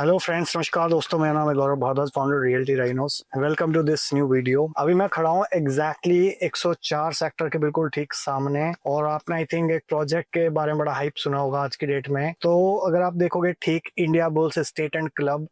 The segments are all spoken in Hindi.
हेलो फ्रेंड्स, नमस्कार दोस्तों। मेरा नाम है Gaurav Bhardwaj, founder Realty Rhinos. Welcome to this new video. अभी मैं खड़ा हूँ एग्जैक्टली 104 सेक्टर के बिल्कुल ठीक सामने, और आपने आई थिंक एक प्रोजेक्ट के बारे में बड़ा हाइप सुना होगा आज की डेट में। तो अगर आप देखोगे, ठीक India bulls state and club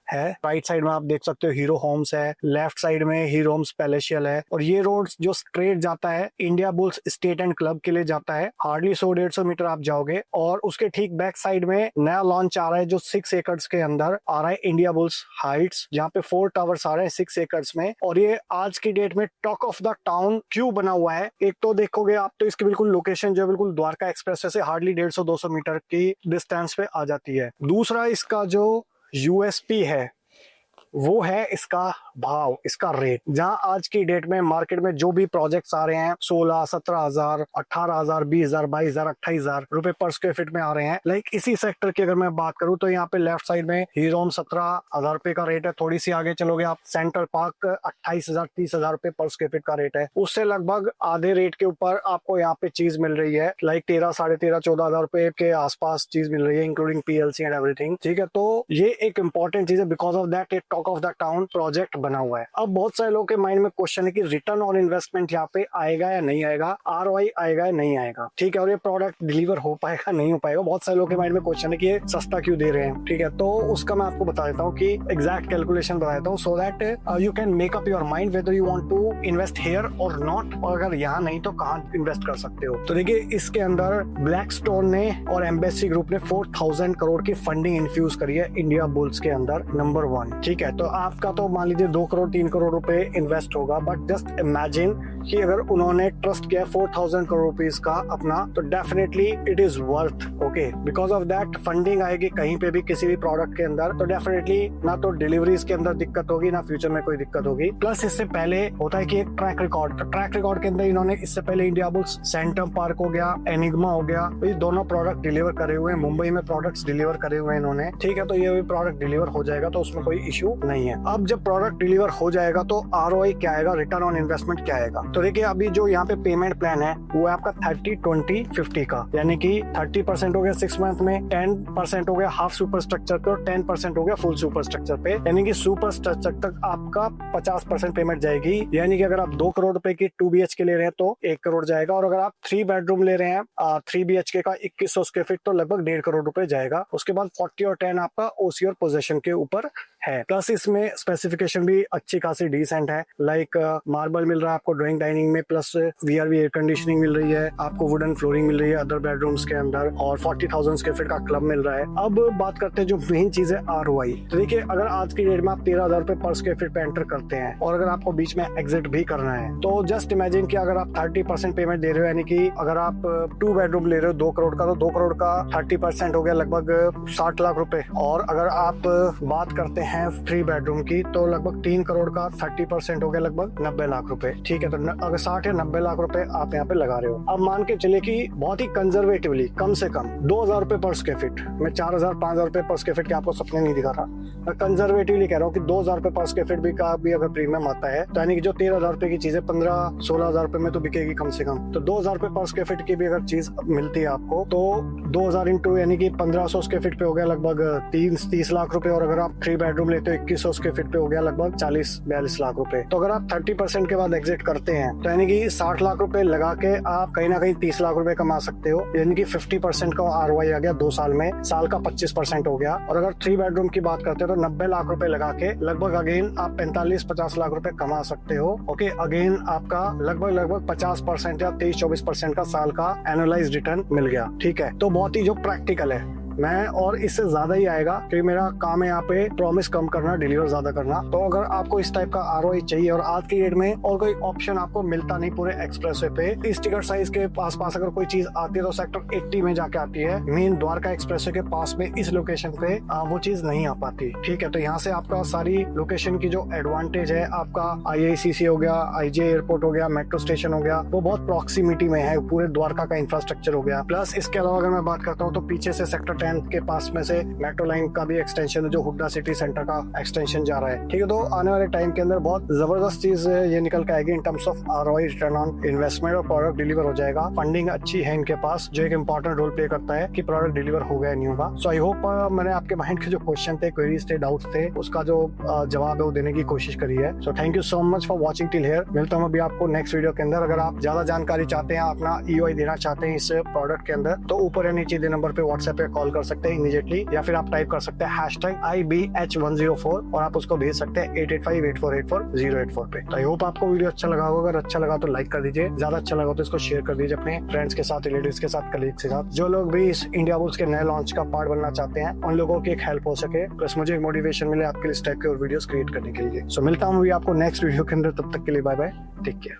है। राइट साइड में आप देख सकते हो हीरो होम्स है, लेफ्ट साइड में हीरो होम्स पैलेशियल है, और ये रोड जो स्ट्रेट जाता है India bulls state and club के लिए जाता है। हार्डली 100-150 मीटर आप जाओगे, और उसके ठीक बैक साइड में नया लॉन्च आ रहा है जो 6 एकर्स के अंदर आ रहा है, इंडिया बुल्स हाइट्स, जहाँ पे 4 टावर्स आ रहे हैं 6 एकर्स में। और ये आज की डेट में टॉक ऑफ द टाउन क्यों बना हुआ है? एक तो देखोगे आप तो इसकी बिल्कुल लोकेशन जो है बिल्कुल द्वारका एक्सप्रेस से हार्डली 150-200 मीटर की डिस्टेंस पे आ जाती है। दूसरा, इसका जो यूएसपी है वो है इसका भाव, इसका रेट। जहां आज की डेट में मार्केट में जो भी प्रोजेक्ट्स आ रहे हैं 16, 17,000, 18,000, 20,000, 22,000, 28,000 रुपए पर स्क्वायर फीट में आ रहे हैं। लाइक इसी सेक्टर की अगर मैं बात करूं तो यहाँ पे लेफ्ट साइड में हीरोम 17,000 रुपए का रेट है। थोड़ी सी आगे चलोगे आप, सेंट्रल पार्क 28,000, 30,000 रुपए पर स्क्वायर फीट का रेट है। उससे लगभग आधे रेट के ऊपर आपको यहाँ पे चीज मिल रही है, लाइक 13, 13,500, 14,000 रुपए के आसपास चीज मिल रही है, इंक्लूडिंग पीएलसी एंड एवरीथिंग। ठीक है, तो ये एक इंपॉर्टेंट चीज है। बिकॉज ऑफ दैट एक talk of the town project बना हुआ है। अब बहुत सारे लोगों के माइंड में क्वेश्चन है कि रिटर्न ऑन इन्वेस्टमेंट यहाँ पे आएगा या नहीं आएगा, आरओआई आएगा या नहीं आएगा। ठीक है, और ये प्रोडक्ट डिलीवर हो पाएगा नहीं हो पाएगा। बहुत सारे लोगों के माइंड में क्वेश्चन है कि ये सस्ता क्यों दे रहे हैं। ठीक है, तो उसका मैं आपको बता देता हूँ कि एग्जैक्ट कैलकुलेशन बता देता हूँ, so that you can make up your mind whether you want to invest here और नॉट, और अगर यहाँ नहीं तो कहाँ इन्वेस्ट कर सकते हो। तो देखिए, इसके अंदर ब्लैकस्टोन ने और एम्बेसी ग्रुप ने 4,000 करोड़ की फंडिंग इन्फ्यूज करी है इंडिया बुल्स के अंदर, नंबर 1। ठीक है, तो आपका तो मान लीजिए 2 करोड़ 3 करोड़ रुपए इन्वेस्ट होगा, बट जस्ट इमेजिन कि अगर उन्होंने ट्रस्ट किया 4,000 करोड़ रुपीस का अपना, तो definitely it is worth. Okay, because of that funding आएगी कहीं पे भी किसी भी प्रोडक्ट के अंदर, तो डेफिनेटली ना तो डिलीवरीज के अंदर दिक्कत होगी, ना फ्यूचर में कोई दिक्कत होगी। प्लस इससे पहले होता है कि एक ट्रैक रिकॉर्ड, तो ट्रैक रिकॉर्ड के अंदर इन्होंने इससे पहले इंडिया बुल्स, सेंटम पार्क हो गया, एनिग्मा हो गया, तो ये दोनों प्रोडक्ट डिलीवर करे हुए हैं। मुंबई में प्रोडक्ट्स डिलीवर करे हुए हैं इन्होंने। ठीक है, तो ये भी प्रोडक्ट डिलीवर हो जाएगा, तो उसमें कोई इश्यू नहीं है। अब जब प्रोडक्ट डिलीवर हो जाएगा तो आरओआई क्या आएगा, रिटर्न ऑन इन्वेस्टमेंट क्या आएगा। तो देखिए, अभी जो यहाँ पे पेमेंट प्लान है वो है आपका 30-20-50 का, यानी कि 30% हो गया 6 मंथ में, 10% हो गया हाफ सुपर स्ट्रक्चर पे, और 10% हो गया फुल सुपर स्ट्रक्चर पे। यानी कि सुपर स्ट्रक्चर तक आपका 50% पेमेंट जाएगी। यानी कि अगर आप 2 करोड़ रुपए की 2 BHK ले रहे हैं तो 1 करोड़ जाएगा, और अगर आप 3 बेडरूम ले रहे हैं 3 BHK का 2100 स्क्वायर फीट, तो लगभग 1.5 करोड़ रुपए जाएगा। उसके बाद 40 और 10 आपका ओसी और पोजेशन के ऊपर है। प्लस इसमें स्पेसिफिकेशन भी अच्छी खासी डिसेंट है, लाइक मार्बल मिल रहा है आपको ड्राइंग डाइनिंग में, प्लस VRV एयर कंडीशनिंग मिल रही है आपको, वुडन फ्लोरिंग मिल रही है अदर बेडरूम्स के अंदर, और 40,000 स्क्वायर फीट का क्लब मिल रहा है। अब बात करते हैं जो मेन चीज है आरओआई। तो देखिए, अगर आज की डेट में आप 13,000 रुपए पर स्क्वायर फीट पे एंटर करते हैं, और अगर आपको बीच में एग्जिट भी करना है, तो जस्ट इमेजिन कि अगर आप 30% पेमेंट दे रहे हो, यानी कि अगर आप 2 बेडरूम ले रहे हो 2 करोड़ का, तो 2 करोड़ का 30% हो गया लगभग 60 लाख रुपए। और अगर आप बात करते हैं 3 बेडरूम की, तो लगभग 3 करोड़ का 30% हो गया लगभग 90 लाख रुपए। ठीक है, तो अगर 60 या 90 लाख रुपए आप यहाँ पे लगा रहे हो। अब मान के चले कि बहुत ही कंजर्वेटिवली कम से कम 2,000 रुपए पर स्क्वायर फीट, मैं 4,000 5,000 रुपए पर स्क्वायर फीट के आपको सपने नहीं दिखा रहा, मैं कंजर्वेटिवली कह रहा हूँ कि 2,000 रुपए पर स्क्वायर फीट भी का भी अगर प्रीमियम आता है, तो यानी कि जो 13,000 रुपए की चीज है 15-16,000 रुपए में तो बिकेगी कम से कम। तो 2,000 रुपए पर स्क्वायर फीट की भी अगर चीज मिलती है आपको, तो 2,000 इंटू यानी कि 1,500 स्क्वायर फीट पे हो गया लगभग 30 लाख रुपए, और अगर आप 3 बेडरूम लेते हो 2,100 स्क्वायर फीट पे हो गया लगभग 40-42 लाख रुपए। तो अगर आप 30% के बाद एग्जिट करते हैं, तो यानी कि 60 लाख रुपए लगा के आप कहीं ना कहीं 30 लाख रुपए कमा सकते हो। यानी कि 50% का आरओआई आ गया 2 साल में, साल का 25% हो गया। और अगर 3 बेडरूम की बात करते हो तो 90 लाख रुपए लगा के लगभग अगेन आप 45-50 लाख रुपए कमा सकते हो। ओके, अगेन आपका लगभग 50% या 23-24% का साल का एनुअलाइज रिटर्न मिल गया। ठीक है, तो बहुत ही जो प्रैक्टिकल है, मैं और इससे ज्यादा ही आएगा, क्योंकि मेरा काम है यहाँ पे प्रॉमिस कम करना, डिलीवर ज्यादा करना। तो अगर आपको इस टाइप का आरओआई चाहिए, और आज की डेट में और कोई ऑप्शन आपको मिलता नहीं पूरे एक्सप्रेसवे पे, इस टिकट साइज के पास अगर कोई चीज आती है तो सेक्टर 80 में जाके आती है, मेन द्वारका एक्सप्रेसवे के पास में इस लोकेशन पे वो चीज नहीं आ पाती। ठीक है, तो यहाँ से आपका सारी लोकेशन की जो एडवांटेज है, आपका IICC हो गया, IJ एयरपोर्ट हो गया, मेट्रो स्टेशन हो गया, वो बहुत प्रॉक्सिमिटी में है, पूरे द्वारका का इंफ्रास्ट्रक्चर हो गया। प्लस इसके अलावा अगर मैं बात करता हूँ तो पीछे से सेक्टर 10 के पास में से मेट्रो लाइन का भी एक्सटेंशन है, जो हुड्डा सिटी सेंटर का एक्सटेंशन जा रहा है। ठीक है, तो आने वाले टाइम के अंदर बहुत जबरदस्त चीज ये निकल के आएगी in terms of ROI, return on investment, और प्रोडक्ट डिलीवर हो जाएगा। फंडिंग अच्छी है इनके पास, जो एक इंपॉर्टेंट रोल प्ले करता है कि प्रोडक्ट डिलीवर हो गया नहीं होगा। सो आई होप मैंने आपके माइंड के जो क्वेश्चन थे, क्वेरीज थे, डाउट्स थे, उसका जो जवाब है वो देने की कोशिश करी है। So thank you so much for watching till here. मिलता हूँ अभी आपको नेक्स्ट वीडियो के अंदर। अगर आप ज्यादा जानकारी चाहते हैं, अपना EOI देना चाहते हैं इस प्रोडक्ट के अंदर, तो ऊपर या नीचे दे नंबर पे व्हाट्सएप पे कॉल कर सकते हैं इमीडिएटली, या फिर आप टाइप कर सकते हैं #IBH104 और आप उसको भेज सकते हैं 8858484084 पे। तो आई होप आपको वीडियो अच्छा लगा होगा। अगर अच्छा लगा तो लाइक कर दीजिए, ज्यादा अच्छा लगा तो इसको शेयर कर दीजिए अपने फ्रेंड्स के साथ, रिलेटिव्स के साथ, कलीग्स के साथ। जो लोग भी इस इंडिया बुल्स के नए लॉन्च का पार्ट बनना चाहते हैं, उन लोगों की एक हेल्प हो सके, प्लस मुझे एक मोटिवेशन मिले आपके लिए इस टाइप के और वीडियोस क्रिएट करने के लिए। सो मिलता हूँ आपको नेक्स्ट वीडियो के अंदर, तब तक के लिए बाय बाय, टेक केयर।